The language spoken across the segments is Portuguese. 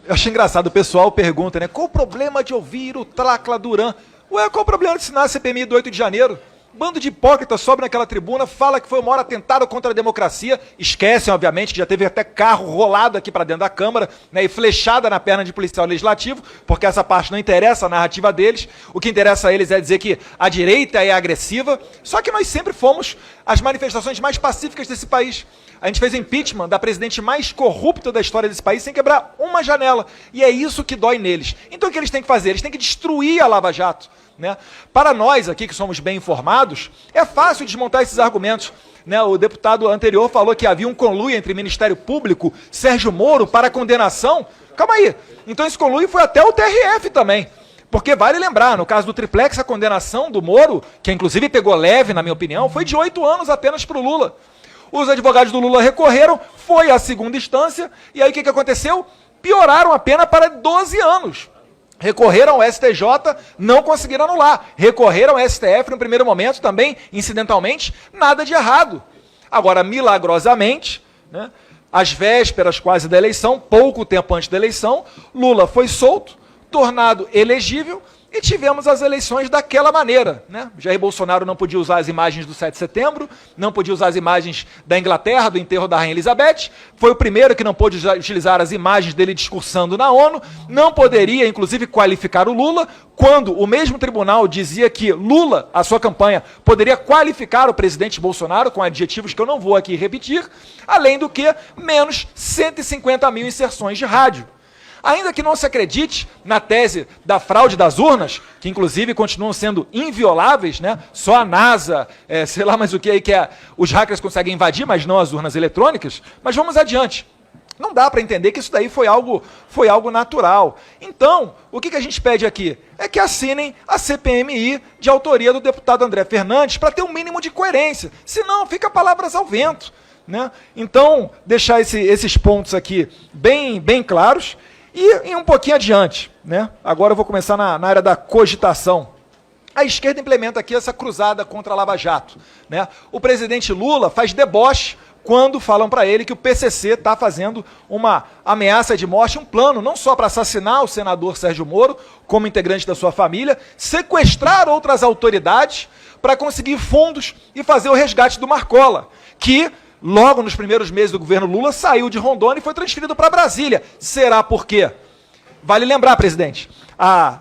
Eu acho engraçado, o pessoal pergunta, né? Qual o problema de ouvir o Tracla Duran? Ué, qual o problema de assinar a CPMI do 8 de janeiro? Bando de hipócrita sobe naquela tribuna, fala que foi o maior atentado contra a democracia, esquecem, obviamente, que já teve até carro rolado aqui para dentro da Câmara, né, e flechada na perna de policial legislativo, porque essa parte não interessa a narrativa deles. O que interessa a eles é dizer que a direita é agressiva, só que nós sempre fomos as manifestações mais pacíficas desse país. A gente fez o impeachment da presidente mais corrupta da história desse país sem quebrar uma janela, e é isso que dói neles. Então o que eles têm que fazer? Eles têm que destruir a Lava Jato. Né? Para nós aqui que somos bem informados, é fácil desmontar esses argumentos. Né? O deputado anterior falou que havia um conluio entre Ministério Público, Sérgio Moro, para condenação. Calma aí, então esse conluio foi até o TRF também. Porque vale lembrar, no caso do triplex, a condenação do Moro, que inclusive pegou leve, na minha opinião, foi de 8 anos apenas para o Lula. Os advogados do Lula recorreram, foi à segunda instância, e aí o que aconteceu? Pioraram a pena para 12 anos. Recorreram ao STJ, não conseguiram anular. Recorreram ao STF no primeiro momento também, incidentalmente, nada de errado. Agora, milagrosamente, né, às vésperas quase da eleição, pouco tempo antes da eleição, Lula foi solto, tornado elegível, e tivemos as eleições daquela maneira. Né? Jair Bolsonaro não podia usar as imagens do 7 de setembro, não podia usar as imagens da Inglaterra, do enterro da Rainha Elizabeth, foi o primeiro que não pôde utilizar as imagens dele discursando na ONU, não poderia, inclusive, qualificar o Lula, quando o mesmo tribunal dizia que Lula, a sua campanha, poderia qualificar o presidente Bolsonaro, com adjetivos que eu não vou aqui repetir, além do que menos 150 mil inserções de rádio. Ainda que não se acredite na tese da fraude das urnas, que inclusive continuam sendo invioláveis, né? Só a NASA, sei lá mais o que aí que os hackers conseguem invadir, mas não as urnas eletrônicas. Mas vamos adiante. Não dá para entender que isso daí foi algo natural. Então, o que a gente pede aqui? É que assinem a CPMI de autoria do deputado André Fernandes para ter um mínimo de coerência. Senão, fica palavras ao vento. Né? Então, deixar esses pontos aqui bem claros. E um pouquinho adiante, né? Agora eu vou começar na área da cogitação. A esquerda implementa aqui essa cruzada contra a Lava Jato. Né? O presidente Lula faz deboche quando falam para ele que o PCC está fazendo uma ameaça de morte, um plano não só para assassinar o senador Sérgio Moro, como integrante da sua família, sequestrar outras autoridades para conseguir fundos e fazer o resgate do Marcola, que logo nos primeiros meses do governo Lula, saiu de Rondônia e foi transferido para Brasília. Será por quê? Vale lembrar, presidente, a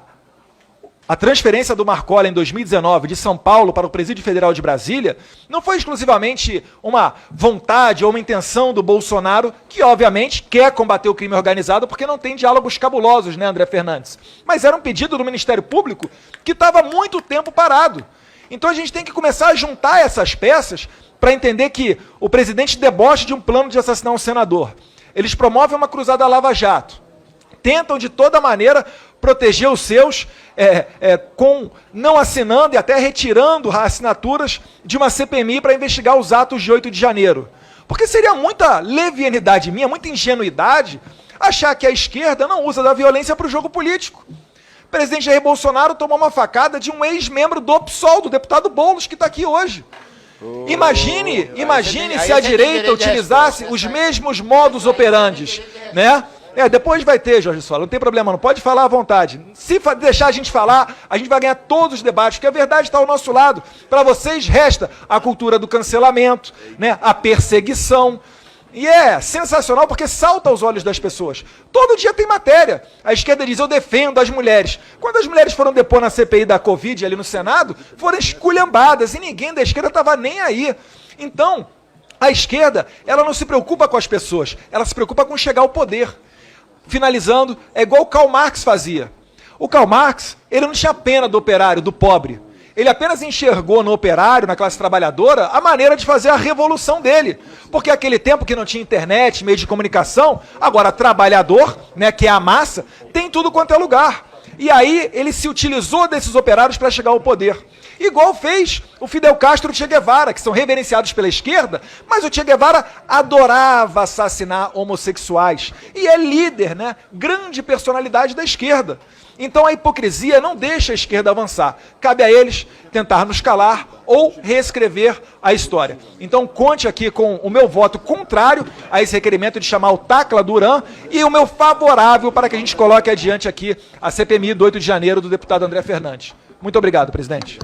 transferência do Marcola em 2019 de São Paulo para o Presídio Federal de Brasília não foi exclusivamente uma vontade ou uma intenção do Bolsonaro, que obviamente quer combater o crime organizado porque não tem diálogos cabulosos, né, André Fernandes? Mas era um pedido do Ministério Público que estava há muito tempo parado. Então a gente tem que começar a juntar essas peças para entender que o presidente deboche de um plano de assassinar um senador. Eles promovem uma cruzada Lava Jato. Tentam, de toda maneira, proteger os seus, não assinando e até retirando assinaturas de uma CPMI para investigar os atos de 8 de janeiro. Porque seria muita levianidade minha, muita ingenuidade, achar que a esquerda não usa da violência para o jogo político. O presidente Jair Bolsonaro tomou uma facada de um ex-membro do PSOL, do deputado Boulos, que está aqui hoje. Imagine se a direita utilizasse os mesmos modus operandi, né? Depois vai ter, Jorge Sola, não tem problema, não pode falar à vontade. Se deixar a gente falar, a gente vai ganhar todos os debates, porque a verdade está ao nosso lado. Para vocês resta a cultura do cancelamento, né? A perseguição. E é sensacional porque salta aos olhos das pessoas. Todo dia tem matéria. A esquerda diz, eu defendo as mulheres. Quando as mulheres foram depor na CPI da Covid ali no Senado, foram esculhambadas e ninguém da esquerda estava nem aí. Então, a esquerda, ela não se preocupa com as pessoas, ela se preocupa com chegar ao poder. Finalizando, é igual o Karl Marx fazia. O Karl Marx, ele não tinha pena do operário, do pobre. Ele apenas enxergou no operário, na classe trabalhadora, a maneira de fazer a revolução dele. Porque aquele tempo que não tinha internet, meio de comunicação, agora trabalhador, né, que é a massa, tem tudo quanto é lugar. E aí ele se utilizou desses operários para chegar ao poder. igual fez o Fidel Castro e o Che Guevara, que são reverenciados pela esquerda, mas o Che Guevara adorava assassinar homossexuais. E é líder, né? Grande personalidade da esquerda. Então a hipocrisia não deixa a esquerda avançar. Cabe a eles tentar nos calar ou reescrever a história. Então conte aqui com o meu voto contrário a esse requerimento de chamar o Tacla Duran e o meu favorável para que a gente coloque adiante aqui a CPMI do 8 de janeiro do deputado André Fernandes. Muito obrigado, presidente.